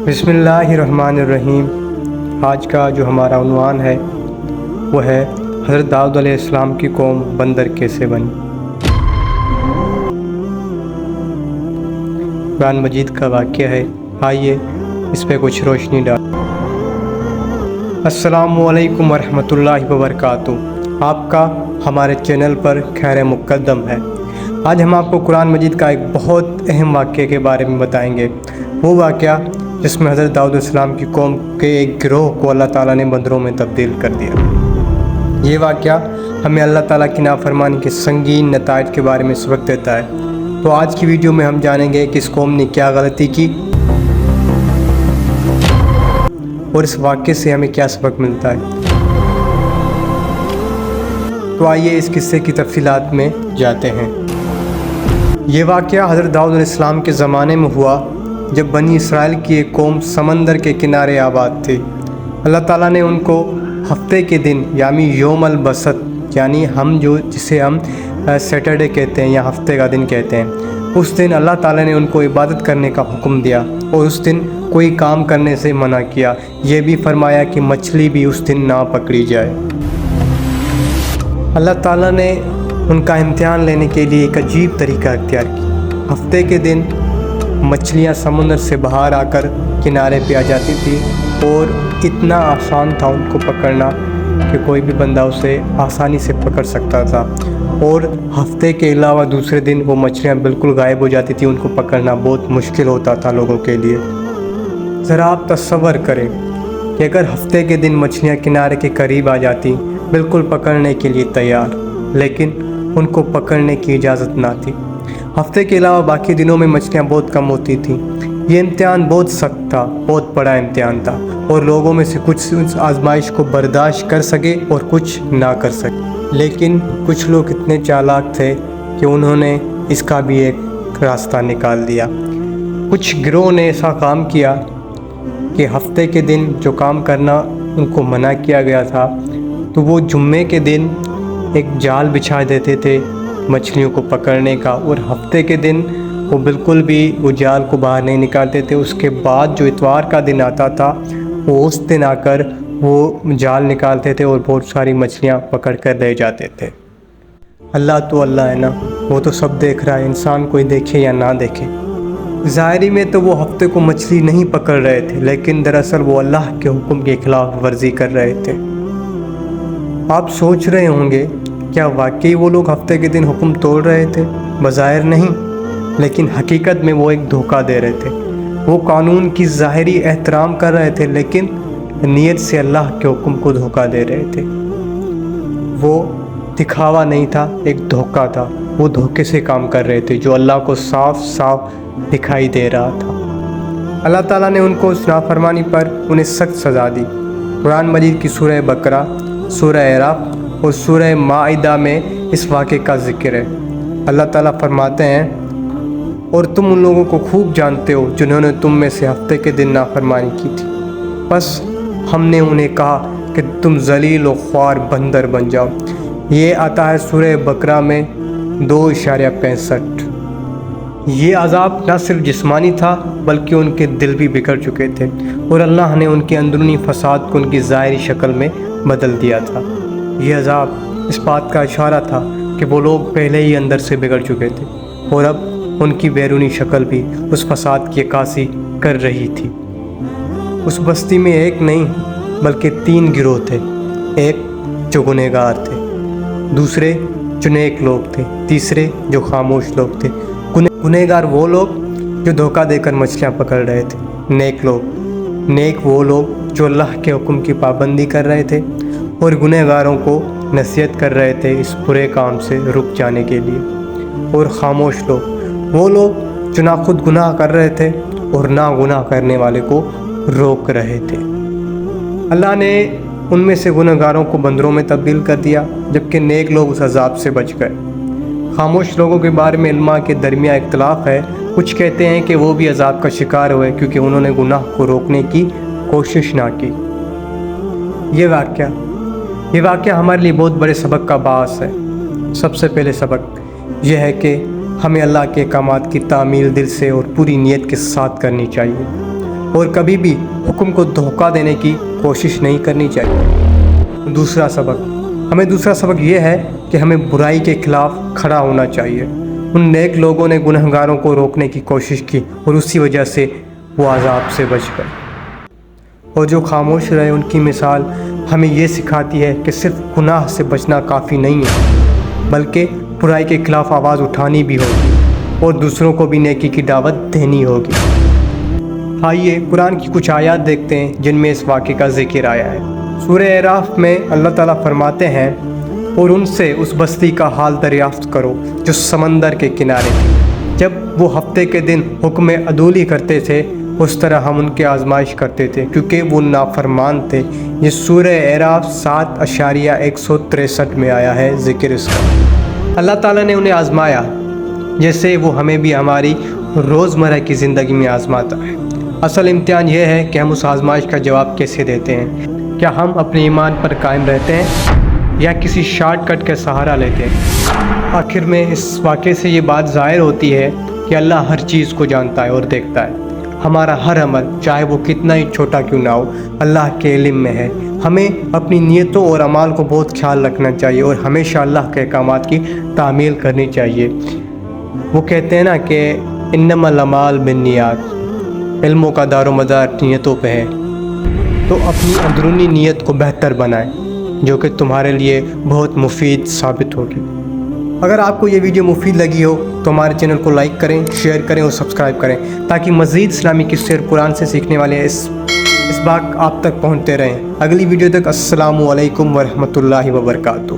बिस्मिल्लाहिर्रहमानिर्रहीम। आज का जो हमारा उन्वान है वो है हज़रत दाऊद अलैहिस्सलाम की कौम बंदर कैसे बनी। कुरान मजीद का वाक़या है, आइए इस पे कुछ रोशनी डाल। अस्सलामु अलैकुम वरहमतुल्लाहि वबरकातुहू। आपका हमारे चैनल पर खैर मुक़द्दम है। आज हम आपको कुरान मजीद का एक बहुत अहम वाक़े के बारे में बताएंगे। वो वाक़या जिसमें हज़रत दाऊद अलैहिस्सलाम की कौम के एक गिरोह को अल्लाह ताला ने बंदरों में तब्दील कर दिया। ये वाक़या हमें अल्लाह ताला की नाफरमानी के संगीन नताइज के बारे में सबक देता है। तो आज की वीडियो में हम जानेंगे कि इस कौम ने क्या गलती की और इस वाक़े से हमें क्या सबक मिलता है। तो आइए इस किस्से की तफसीलात में जाते हैं। ये वाक़या हज़रत दाऊद अलैहिस्सलाम के ज़माने में हुआ जब बनी इसराइल की एक कौम समंदर के किनारे आबाद थी। अल्लाह ताला ने उनको हफ्ते के दिन यानी यौम अल बसत यानी जिसे हम सैटरडे कहते हैं या हफ्ते का दिन कहते हैं, उस दिन अल्लाह ताला ने उनको इबादत करने का हुक्म दिया और उस दिन कोई काम करने से मना किया। ये भी फरमाया कि मछली भी उस दिन ना पकड़ी जाए। अल्लाह ताला ने उनका इम्तिहान लेने के लिए एक अजीब तरीका इख्तियार किया। हफ्ते के दिन मछलियाँ समुद्र से बाहर आकर किनारे पे आ जाती थी और इतना आसान था उनको पकड़ना कि कोई भी बंदा उसे आसानी से पकड़ सकता था। और हफ्ते के अलावा दूसरे दिन वो मछलियाँ बिल्कुल गायब हो जाती थी। उनको पकड़ना बहुत मुश्किल होता था लोगों के लिए। ज़रा आप तसव्वुर करें कि अगर हफ्ते के दिन मछलियाँ किनारे के करीब आ जाती बिल्कुल पकड़ने के लिए तैयार, लेकिन उनको पकड़ने की इजाज़त ना थी। हफ्ते के अलावा बाकी दिनों में मछलियाँ बहुत कम होती थीं। ये इम्तिहान बहुत सख्त था, बहुत बड़ा इम्तिहान था और लोगों में से कुछ उस आजमाइश को बर्दाश्त कर सके और कुछ ना कर सके। लेकिन कुछ लोग इतने चालाक थे कि उन्होंने इसका भी एक रास्ता निकाल दिया। कुछ गिरोह ने ऐसा काम किया कि हफ्ते के दिन जो काम करना उनको मना किया गया था, तो वो जुम्मे के दिन एक जाल बिछा देते थे मछलियों को पकड़ने का, और हफ्ते के दिन वो बिल्कुल भी वो जाल को बाहर नहीं निकालते थे। उसके बाद जो इतवार का दिन आता था वो उस दिन आकर वो जाल निकालते थे और बहुत सारी मछलियाँ पकड़ कर ले जाते थे। अल्लाह तो अल्लाह है ना, वो तो सब देख रहा है, इंसान कोई देखे या ना देखे। ज़ाहिरी में तो वो हफ्ते को मछली नहीं पकड़ रहे थे, लेकिन दरअसल वो अल्लाह के हुक्म की खिलाफ वर्जी कर रहे थे। आप सोच रहे होंगे क्या वाकई वो लोग हफ्ते के दिन हुक्म तोड़ रहे थे? बज़ाहिर नहीं, लेकिन हकीकत में वो एक धोखा दे रहे थे। वो कानून की ज़ाहिरी एहतराम कर रहे थे, लेकिन नीयत से अल्लाह के हुक्म को धोखा दे रहे थे। वो दिखावा नहीं था, एक धोखा था। वो धोखे से काम कर रहे थे जो अल्लाह को साफ साफ दिखाई दे रहा था। अल्लाह ताला ने उनको उस नाफरमानी पर उन्हें सख्त सज़ा दी। कुरान मजीद की सूरह बकरा, सूरह अराफ और सूरह माइदा में इस वाक़े का ज़िक्र है। अल्लाह ताला फरमाते हैं, और तुम उन लोगों को खूब जानते हो जिन्होंने तुम में से हफ्ते के दिन नाफरमानी की थी, बस हमने उन्हें कहा कि तुम जलील और ख्वार बंदर बन जाओ। ये आता है सूरह बकरा में 2.65। ये अज़ाब न सिर्फ जिस्मानी था बल्कि उनके दिल भी बिगड़ चुके थे और अल्लाह ने उनके अंदरूनी फसाद को उनकी ज़ाहिरी शक्ल में बदल दिया था। ये अज़ाब इस बात का इशारा था कि वो लोग पहले ही अंदर से बिगड़ चुके थे और अब उनकी बैरूनी शक्ल भी उस फसाद की अक्कासी कर रही थी। उस बस्ती में एक नहीं बल्कि 3 गिरोह थे। एक जो गुनहगार थे, दूसरे जो नेक लोग थे, तीसरे जो खामोश लोग थे। गुनहगार वो लोग जो धोखा देकर मछलियाँ पकड़ रहे थे। नेक वो लोग जो अल्लाह के हुक्म की पाबंदी कर रहे थे और गुनहगारों को नसीहत कर रहे थे इस बुरे काम से रुक जाने के लिए। और खामोश लोग वो लोग जो ना खुद गुनाह कर रहे थे और ना गुनाह करने वाले को रोक रहे थे। अल्लाह ने उनमें से गुनहगारों को बंदरों में तब्दील कर दिया, जबकि नेक लोग उस अजाब से बच गए। खामोश लोगों के बारे में इल्मा के दरमियान इख्तिलाफ है। कुछ कहते हैं कि वो भी अजाब का शिकार हुए क्योंकि उन्होंने गुनाह को रोकने की कोशिश ना की। ये वाक़या हमारे लिए बहुत बड़े सबक का बास है। सबसे पहले सबक यह है कि हमें अल्लाह के अहकामात की तामील दिल से और पूरी नीयत के साथ करनी चाहिए। اور کبھی بھی حکم کو دھوکہ دینے کی کوشش نہیں کرنی چاہیے۔ دوسرا سبق یہ ہے کہ ہمیں برائی کے خلاف کھڑا ہونا چاہیے۔ ان نیک لوگوں نے گنہگاروں کو روکنے کی کوشش کی اور اسی وجہ سے وہ عذاب سے بچ گئے، اور جو خاموش رہے ان کی مثال ہمیں یہ سکھاتی ہے کہ صرف گناہ سے بچنا کافی نہیں ہے، بلکہ برائی کے خلاف آواز اٹھانی بھی ہوگی اور دوسروں کو بھی نیکی کی دعوت دینی ہوگی۔ آئیے قرآن کی کچھ آیات دیکھتے ہیں جن میں اس واقعے کا ذکر آیا ہے۔ سورہ اعراف میں اللہ تعالیٰ فرماتے ہیں، اور ان سے اس بستی کا حال دریافت کرو جو سمندر کے کنارے تھی، جب وہ ہفتے کے دن حکم عدولی کرتے تھے اس طرح ہم ان کے آزمائش کرتے تھے کیونکہ وہ نافرمان تھے۔ یہ سورہ اعراف 7:163 میں آیا ہے ذکر اس کا۔ اللہ تعالیٰ نے انہیں آزمایا جیسے وہ ہمیں بھی ہماری روزمرہ کی زندگی میں آزماتا ہے۔ اصل امتحان یہ ہے کہ ہم اس آزمائش کا جواب کیسے دیتے ہیں۔ کیا ہم اپنے ایمان پر قائم رہتے ہیں یا کسی شارٹ کٹ کا سہارا لیتے ہیں؟ آخر میں اس واقعے سے یہ بات ظاہر ہوتی ہے کہ اللہ ہر چیز کو جانتا ہے اور دیکھتا ہے۔ ہمارا ہر عمل چاہے وہ کتنا ہی چھوٹا کیوں نہ ہو اللہ کے علم میں ہے۔ ہمیں اپنی نیتوں اور اعمال کو بہت خیال رکھنا چاہیے اور ہمیشہ اللہ کے احکامات کی تعمیل کرنی چاہیے۔ وہ کہتے ہیں نا کہ انما الاعمال بالنیات، علموں کا دار و مدار نیتوں پہ ہے، تو اپنی اندرونی نیت کو بہتر بنائیں جو کہ تمہارے لیے بہت مفید ثابت ہوگی۔ اگر آپ کو یہ ویڈیو مفید لگی ہو تو ہمارے چینل کو لائک کریں، شیئر کریں اور سبسکرائب کریں تاکہ مزید اسلامی قصے اور قرآن سے سیکھنے والے اس بات آپ تک پہنچتے رہیں۔ اگلی ویڈیو تک السلام علیکم ورحمۃ اللہ وبرکاتہ۔